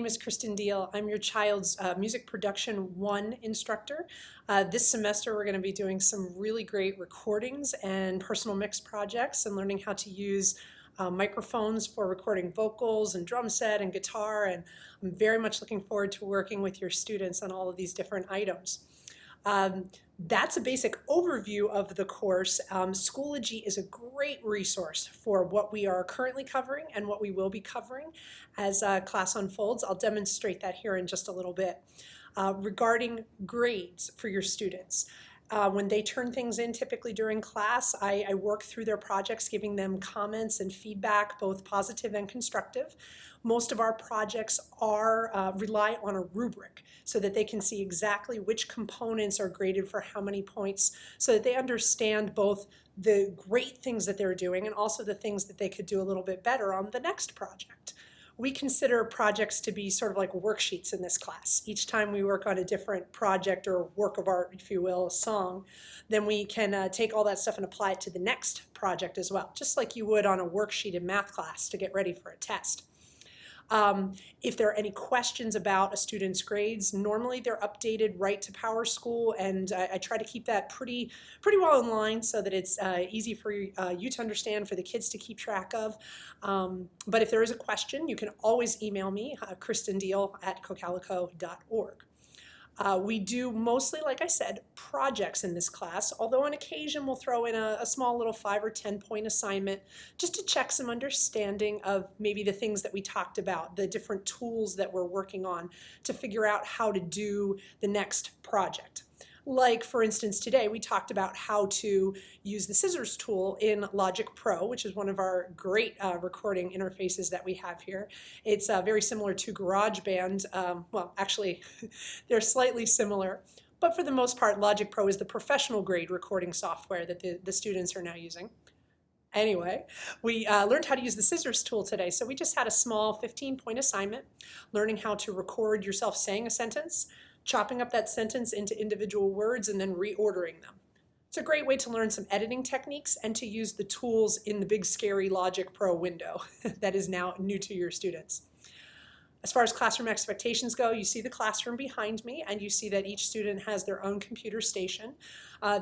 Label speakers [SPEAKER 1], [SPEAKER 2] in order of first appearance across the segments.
[SPEAKER 1] name is Kristen Diehl. I'm your child's Music Production 1 instructor. This semester we're going to be doing some really great recordings and personal mix projects and learning how to use microphones for recording vocals and drum set and guitar, and I'm very much looking forward to working with your students on all of these different items. That's a basic overview of the course. Schoology is a great resource for what we are currently covering and what we will be covering as class unfolds. I'll demonstrate that here in just a little bit. Regarding grades for your students, when they turn things in, typically during class, I work through their projects, giving them comments and feedback, both positive and constructive. Most of our projects rely on a rubric so that they can see exactly which components are graded for how many points, so that they understand both the great things that they're doing and also the things that they could do a little bit better on the next project. We consider projects to be sort of like worksheets in this class. Each time we work on a different project or work of art, if you will, a song, then we can take all that stuff and apply it to the next project as well, just like you would on a worksheet in math class to get ready for a test. If there are any questions about a student's grades, normally they're updated right to PowerSchool, and I try to keep that pretty well in line so that it's easy for you to understand, for the kids to keep track of. But if there is a question, you can always email me, kristendiehl@cocalico.org. We do mostly, like I said, projects in this class, although on occasion we'll throw in a small little 5 or 10 point assignment just to check some understanding of maybe the things that we talked about, the different tools that we're working on to figure out how to do the next project. Like, for instance, today we talked about how to use the scissors tool in Logic Pro, which is one of our great recording interfaces that we have here. It's very similar to GarageBand. Well, actually, they're slightly similar. But for the most part, Logic Pro is the professional grade recording software that the students are now using. Anyway, we learned how to use the scissors tool today. So we just had a small 15-point assignment, learning how to record yourself saying a sentence, chopping up that sentence into individual words, and then reordering them. It's a great way to learn some editing techniques and to use the tools in the big scary Logic Pro window that is now new to your students. As far as classroom expectations go, you see the classroom behind me, and you see that each student has their own computer station.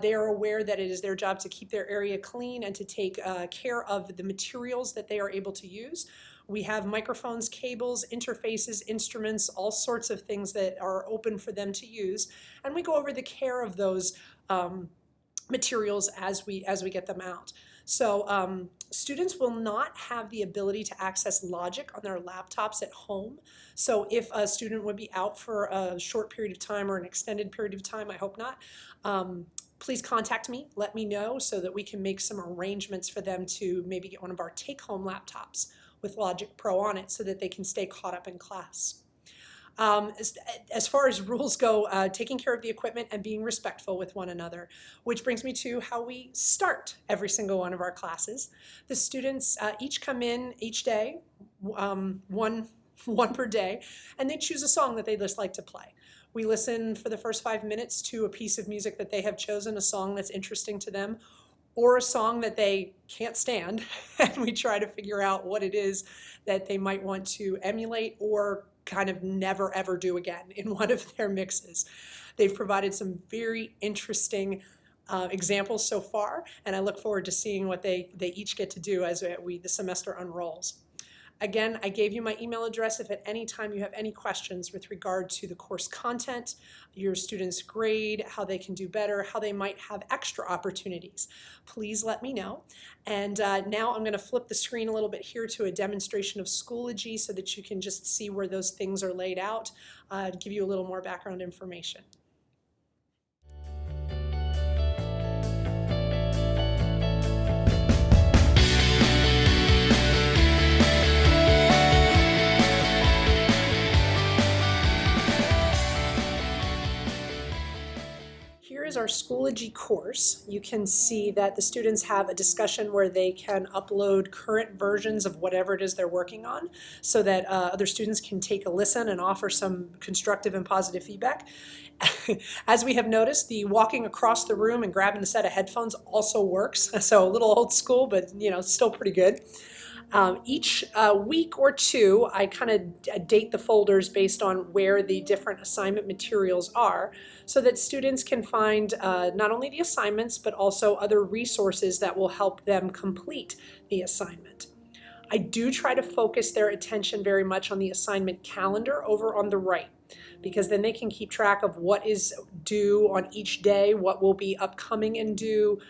[SPEAKER 1] They are aware that it is their job to keep their area clean and to take care of the materials that they are able to use. We have microphones, cables, interfaces, instruments, all sorts of things that are open for them to use, and we go over the care of those materials as we get them out. So students will not have the ability to access Logic on their laptops at home. So if a student would be out for a short period of time or an extended period of time, I hope not, please contact me, let me know so that we can make some arrangements for them to maybe get one of our take-home laptops with Logic Pro on it so that they can stay caught up in class. As far as rules go, taking care of the equipment and being respectful with one another, which brings me to how we start every single one of our classes. The students each come in each day, one per day, and they choose a song that they'd just like to play. We listen for the first 5 minutes to a piece of music that they have chosen, a song that's interesting to them, or a song that they can't stand, and we try to figure out what it is that they might want to emulate or kind of never ever do again in one of their mixes. They've provided some very interesting examples so far, and I look forward to seeing what they each get to do as the semester unrolls. Again, I gave you my email address if at any time you have any questions with regard to the course content, your students' grade, how they can do better, how they might have extra opportunities. Please let me know. And now I'm going to flip the screen a little bit here to a demonstration of Schoology so that you can just see where those things are laid out, to give you a little more background information. Here is our Schoology course. You can see that the students have a discussion where they can upload current versions of whatever it is they're working on so that other students can take a listen and offer some constructive and positive feedback. As we have noticed, the walking across the room and grabbing a set of headphones also works. So a little old school, but still pretty good. Each week or two, I kind of date the folders based on where the different assignment materials are so that students can find not only the assignments but also other resources that will help them complete the assignment. I do try to focus their attention very much on the assignment calendar over on the right, because then they can keep track of what is due on each day, what will be upcoming and due,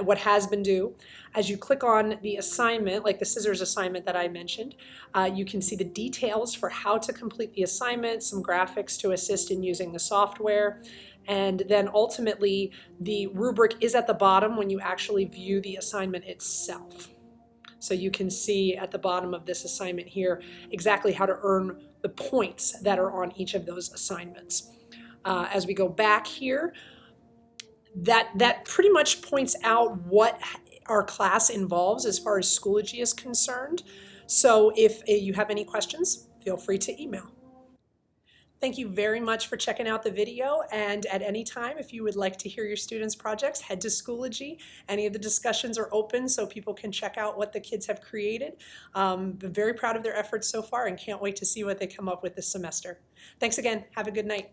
[SPEAKER 1] what has been due. As you click on the assignment, like the scissors assignment that I mentioned, you can see the details for how to complete the assignment, some graphics to assist in using the software, and then ultimately the rubric is at the bottom when you actually view the assignment itself. So you can see at the bottom of this assignment here exactly how to earn the points that are on each of those assignments. As we go back here, that pretty much points out what our class involves as far as Schoology is concerned. So if you have any questions, feel free to email. Thank you very much for checking out the video, and at any time, if you would like to hear your students' projects, head to Schoology. Any of the discussions are open so people can check out what the kids have created. I'm very proud of their efforts so far and can't wait to see what they come up with this semester. Thanks again. Have a good night.